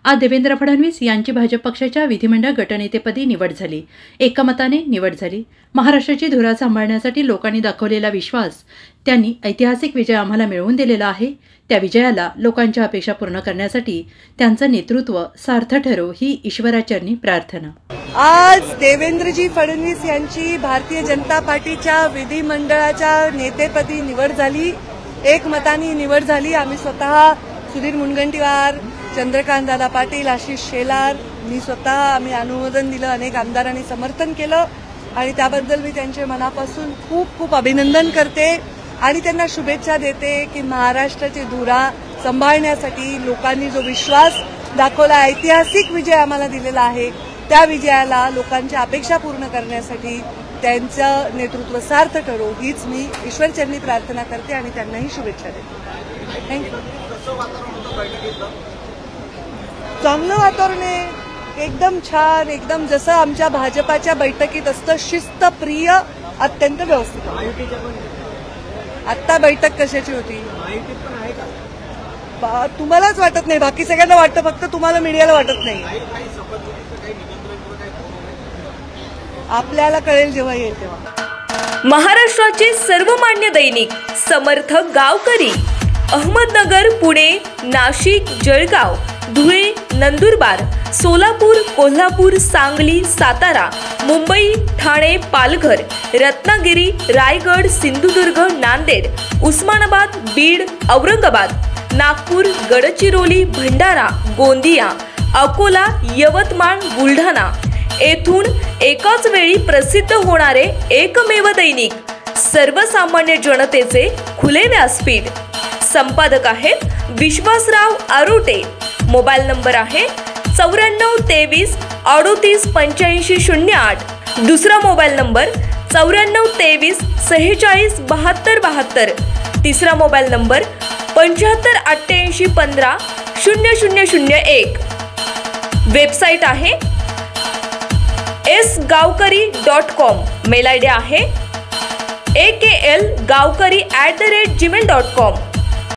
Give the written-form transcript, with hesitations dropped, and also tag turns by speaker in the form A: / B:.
A: आज देवेंद्र फडणवीस यांची भाजप पक्षाच्या विधिमंडळ गटनेतेपदी निवड झाली। एकमताने निवड झाली। महाराष्ट्राची धुरा सांभाळण्यासाठी लोकांनी दाखवलेला विश्वास, त्यांनी ऐतिहासिक विजय आम्हाला मिळवून दिलेला आहे। त्या विजयाला लोकांच्या अपेक्षा पूर्ण करण्यासाठी त्यांचं नेतृत्व सार्थ ठरो ही ईश्वराचरणी प्रार्थना।
B: आज देवेंद्रजी फडणवीस यांची भारतीय जनता पार्टीच्या विधिमंडळाच्या नेतेपदी निवड झाली। एकमताने निवड झाली। आम्ही स्वतः सुधीर मुनगंटीवार, चंद्रकांत दादा पाटील, आशिष शेलार, मी स्वतः आम्ही अनुमोदन दिलं, अनेक आमदारांनी समर्थन केलं आणि त्याबद्दल मी त्यांचे मनापासून खूप खूप अभिनंदन करते आणि त्यांना शुभेच्छा देते की महाराष्ट्राची धुरा सांभाळण्यासाठी लोकांनी जो विश्वास दाखवला, ऐतिहासिक विजय आम्हाला दिलेला आहे, त्या विजयाला लोकांच्या अपेक्षा पूर्ण करण्यासाठी त्यांचं नेतृत्व सार्थ ठरो हीच मी ईश्वरचरणी प्रार्थना करते आणि त्यांनाही शुभेच्छा देते। थँक्यू। चांगलं वातावरण आहे, एकदम छान, एकदम जसं आमच्या भाजपाच्या बैठकीत असतं, शिस्तप्रिय, अत्यंत व्यवस्थित। आत्ता बैठक कशाची होती तुम्हालाच वाटत नाही, बाकी सगळ्यांना वाटतं, फक्त तुम्हाला मीडियाला वाटत नाही। आपल्याला कळेल जेव्हा येईल तेव्हा।
C: महाराष्ट्राचे सर्वमान्य दैनिक समर्थक गावकरी अहमदनगर, पुणे, नाशिक, जळगाव, धुळे, नंदुरबार, सोलापूर, कोल्हापूर, सांगली, सातारा, मुंबई, ठाणे, पालघर, रत्नागिरी, रायगड, सिंधुदुर्ग, नांदेड, उस्मानाबाद, बीड, औरंगाबाद, नागपूर, गडचिरोली, भंडारा, गोंदिया, अकोला, यवतमाळ, बुलढाणा येथून एकाच वेळी प्रसिद्ध होणारे एकमेव दैनिक, सर्वसामान्य जनतेचे खुले व्यासपीठ। संपादक आहेत विश्वासराव आरोटे। मोबाईल नंबर आहे 94 23 38 85 08। दुसरा मोबाईल नंबर 94 23 46 72 72। तिसरा मोबाईल नंबर 75 88 15 0001। वेबसाईट आहे sgavkari.com। मेल आयडी आहे aklgavkari@gmail.com।